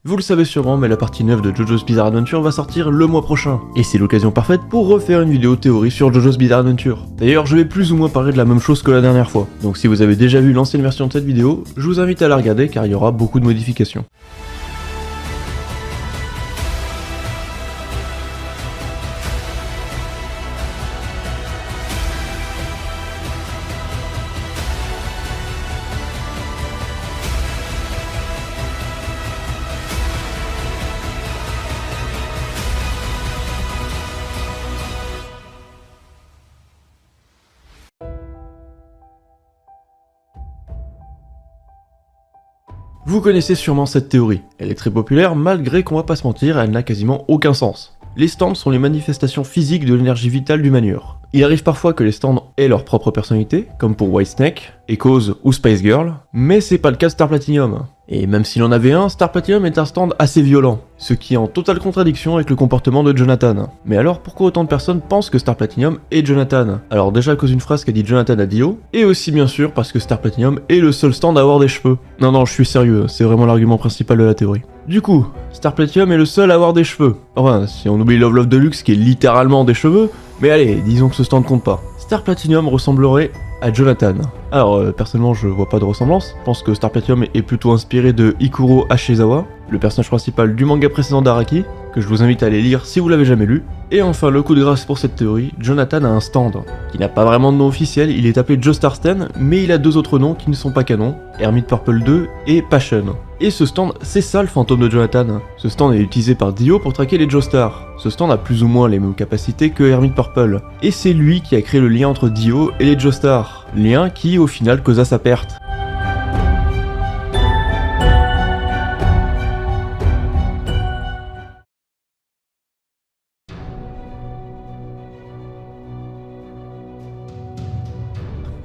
Vous le savez sûrement, mais la partie 9 de JoJo's Bizarre Adventure va sortir le mois prochain. Et c'est l'occasion parfaite pour refaire une vidéo théorie sur JoJo's Bizarre Adventure. D'ailleurs, je vais plus ou moins parler de la même chose que la dernière fois. Donc si vous avez déjà vu l'ancienne version de cette vidéo, je vous invite à la regarder car il y aura beaucoup de modifications. Vous connaissez sûrement cette théorie, elle est très populaire malgré qu'on va pas se mentir, elle n'a quasiment aucun sens. Les stands sont les manifestations physiques de l'énergie vitale du manieur. Il arrive parfois que les stands aient leur propre personnalité, comme pour Whitesnake, Echoes ou Spice Girl, mais c'est pas le cas de Star Platinum. Et même s'il en avait un, Star Platinum est un stand assez violent, ce qui est en totale contradiction avec le comportement de Jonathan. Mais alors pourquoi autant de personnes pensent que Star Platinum est Jonathan? Alors déjà à cause d'une phrase qu'a dit Jonathan à Dio, et aussi bien sûr parce que Star Platinum est le seul stand à avoir des cheveux. Non, je suis sérieux, c'est vraiment l'argument principal de la théorie. Du coup, Star Platinum est le seul à avoir des cheveux. Enfin, si on oublie Love Deluxe qui est littéralement des cheveux, mais allez, disons que ce stand compte pas. Star Platinum ressemblerait à Jonathan. Alors, personnellement, je vois pas de ressemblance. Je pense que Star Platinum est plutôt inspiré de Ikuro Ashizawa, le personnage principal du manga précédent d'Araki, que je vous invite à aller lire si vous l'avez jamais lu. Et enfin, le coup de grâce pour cette théorie, Jonathan a un stand, qui n'a pas vraiment de nom officiel, il est appelé Joestar Stand, mais il a deux autres noms qui ne sont pas canons, Hermit Purple 2 et Passion. Et ce stand, c'est ça le fantôme de Jonathan. Ce stand est utilisé par Dio pour traquer les Joestars. Ce stand a plus ou moins les mêmes capacités que Hermit Purple. Et c'est lui qui a créé le lien entre Dio et les Joestars. Lien qui, au final, causa sa perte.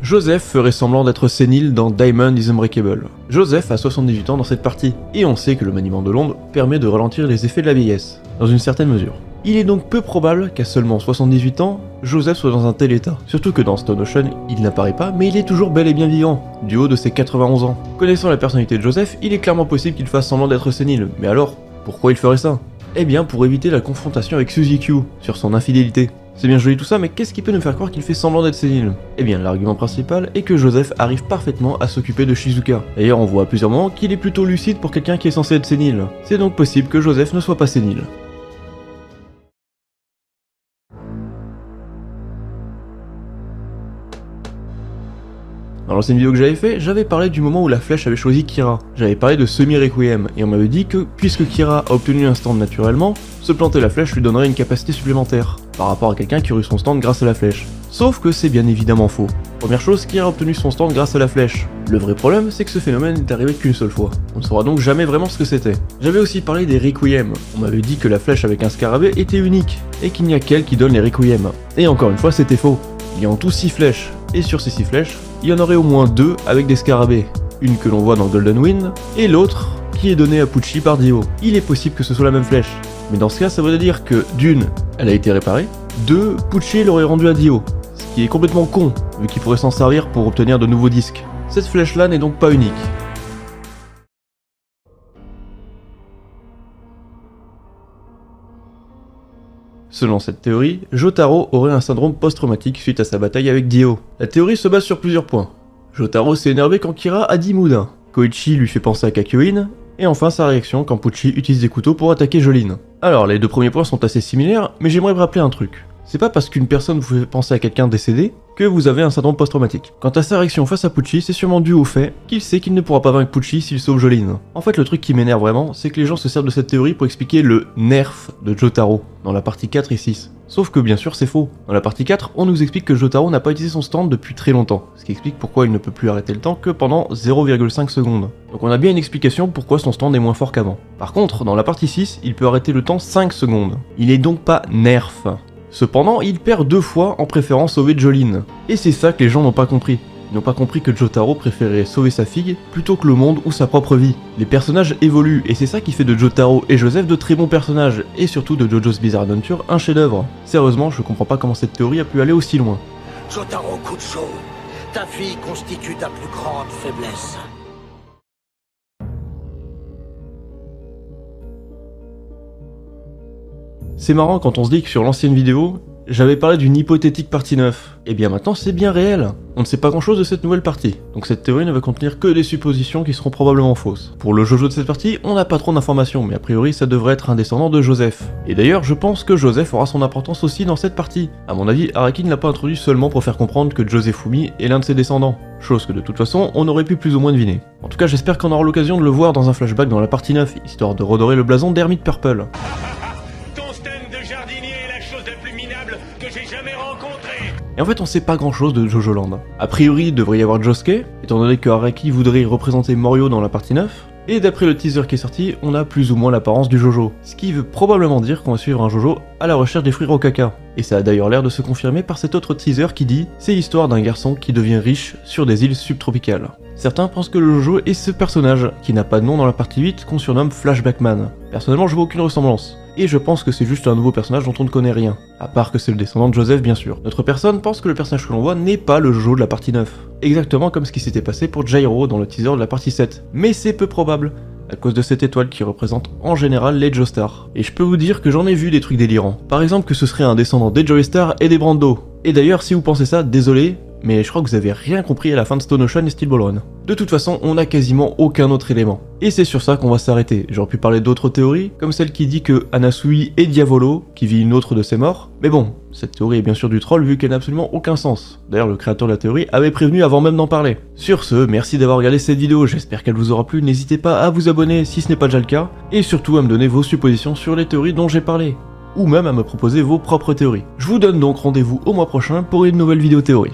Joseph ferait semblant d'être sénile dans Diamond is Unbreakable. Joseph a 78 ans dans cette partie, et on sait que le maniement de l'onde permet de ralentir les effets de la vieillesse, dans une certaine mesure. Il est donc peu probable qu'à seulement 78 ans, Joseph soit dans un tel état. Surtout que dans Stone Ocean, il n'apparaît pas, mais il est toujours bel et bien vivant, du haut de ses 91 ans. Connaissant la personnalité de Joseph, il est clairement possible qu'il fasse semblant d'être sénile, mais alors, pourquoi il ferait ça? Eh bien pour éviter la confrontation avec Suzy Q, sur son infidélité. C'est bien joli tout ça, mais qu'est-ce qui peut nous faire croire qu'il fait semblant d'être sénile? Eh bien, l'argument principal est que Joseph arrive parfaitement à s'occuper de Shizuka. D'ailleurs, on voit à plusieurs moments qu'il est plutôt lucide pour quelqu'un qui est censé être sénile. C'est donc possible que Joseph ne soit pas sénile. Dans l'ancienne vidéo que j'avais fait, j'avais parlé du moment où la flèche avait choisi Kira. J'avais parlé de semi-requiem, et on m'avait dit que, puisque Kira a obtenu un stand naturellement, se planter la flèche lui donnerait une capacité supplémentaire, par rapport à quelqu'un qui aurait eu son stand grâce à la flèche. Sauf que c'est bien évidemment faux. Première chose, Kira a obtenu son stand grâce à la flèche. Le vrai problème, c'est que ce phénomène n'est arrivé qu'une seule fois. On ne saura donc jamais vraiment ce que c'était. J'avais aussi parlé des requiem. On m'avait dit que la flèche avec un scarabée était unique, et qu'il n'y a qu'elle qui donne les requiem. Et encore une fois, c'était faux. Il y a en tout 6 flèches, et sur ces 6 flèches, il y en aurait au moins 2 avec des scarabées. Une que l'on voit dans Golden Wind, et l'autre qui est donnée à Pucci par Dio. Il est possible que ce soit la même flèche. Mais dans ce cas, ça voudrait dire que, d'une, elle a été réparée, 2, Pucci l'aurait rendue à Dio. Ce qui est complètement con, vu qu'il pourrait s'en servir pour obtenir de nouveaux disques. Cette flèche-là n'est donc pas unique. Selon cette théorie, Jotaro aurait un syndrome post-traumatique suite à sa bataille avec Dio. La théorie se base sur plusieurs points. Jotaro s'est énervé quand Kira a dit Muda. Koichi lui fait penser à Kakyoin, et enfin sa réaction quand Pucci utilise des couteaux pour attaquer Jolyne. Alors les deux premiers points sont assez similaires, mais j'aimerais vous rappeler un truc. C'est pas parce qu'une personne vous fait penser à quelqu'un décédé que vous avez un syndrome post-traumatique. Quant à sa réaction face à Pucci, c'est sûrement dû au fait qu'il sait qu'il ne pourra pas vaincre Pucci s'il sauve Jolyne. En fait, le truc qui m'énerve vraiment, c'est que les gens se servent de cette théorie pour expliquer le nerf de Jotaro dans la partie 4 et 6. Sauf que bien sûr c'est faux. Dans la partie 4, on nous explique que Jotaro n'a pas utilisé son stand depuis très longtemps, ce qui explique pourquoi il ne peut plus arrêter le temps que pendant 0,5 secondes. Donc on a bien une explication pourquoi son stand est moins fort qu'avant. Par contre, dans la partie 6, il peut arrêter le temps 5 secondes. Il est donc pas nerf. Cependant, il perd 2 fois en préférant sauver Jolyne. Et c'est ça que les gens n'ont pas compris. Ils n'ont pas compris que Jotaro préférait sauver sa fille plutôt que le monde ou sa propre vie. Les personnages évoluent et c'est ça qui fait de Jotaro et Joseph de très bons personnages et surtout de JoJo's Bizarre Adventure un chef-d'œuvre. Sérieusement, je comprends pas comment cette théorie a pu aller aussi loin. Jotaro Kujo, ta fille constitue ta plus grande faiblesse. C'est marrant quand on se dit que sur l'ancienne vidéo, j'avais parlé d'une hypothétique partie 9. Et bien maintenant c'est bien réel. On ne sait pas grand chose de cette nouvelle partie, donc cette théorie ne va contenir que des suppositions qui seront probablement fausses. Pour le Jojo de cette partie, on n'a pas trop d'informations, mais a priori ça devrait être un descendant de Joseph. Et d'ailleurs je pense que Joseph aura son importance aussi dans cette partie. A mon avis, Araki ne l'a pas introduit seulement pour faire comprendre que Josefumi est l'un de ses descendants. Chose que de toute façon, on aurait pu plus ou moins deviner. En tout cas j'espère qu'on aura l'occasion de le voir dans un flashback dans la partie 9, histoire de redorer le blason d'Hermit Purple. Et en fait on sait pas grand chose de Jojo Land. A priori il devrait y avoir Josuke, étant donné que Araki voudrait y représenter Morio dans la partie 9, et d'après le teaser qui est sorti, on a plus ou moins l'apparence du Jojo. Ce qui veut probablement dire qu'on va suivre un Jojo à la recherche des fruits Rokaka. Et ça a d'ailleurs l'air de se confirmer par cet autre teaser qui dit « C'est l'histoire d'un garçon qui devient riche sur des îles subtropicales ». Certains pensent que le Jojo est ce personnage, qui n'a pas de nom dans la partie 8, qu'on surnomme Flashbackman. Personnellement je vois aucune ressemblance. Et je pense que c'est juste un nouveau personnage dont on ne connaît rien. À part que c'est le descendant de Joseph bien sûr. Notre personne pense que le personnage que l'on voit n'est pas le Jojo de la partie 9. Exactement comme ce qui s'était passé pour Jairo dans le teaser de la partie 7. Mais c'est peu probable, à cause de cette étoile qui représente en général les Joestar. Et je peux vous dire que j'en ai vu des trucs délirants. Par exemple que ce serait un descendant des Joestar et des Brando. Et d'ailleurs si vous pensez ça, désolé, mais je crois que vous avez rien compris à la fin de Stone Ocean et Steel Ball Run. De toute façon, on n'a quasiment aucun autre élément. Et c'est sur ça qu'on va s'arrêter. J'aurais pu parler d'autres théories, comme celle qui dit que Anasui est Diavolo, qui vit une autre de ses morts. Mais bon, cette théorie est bien sûr du troll vu qu'elle n'a absolument aucun sens. D'ailleurs, le créateur de la théorie avait prévenu avant même d'en parler. Sur ce, merci d'avoir regardé cette vidéo, j'espère qu'elle vous aura plu. N'hésitez pas à vous abonner si ce n'est pas déjà le cas, et surtout à me donner vos suppositions sur les théories dont j'ai parlé, ou même à me proposer vos propres théories. Je vous donne donc rendez-vous au mois prochain pour une nouvelle vidéo théorie.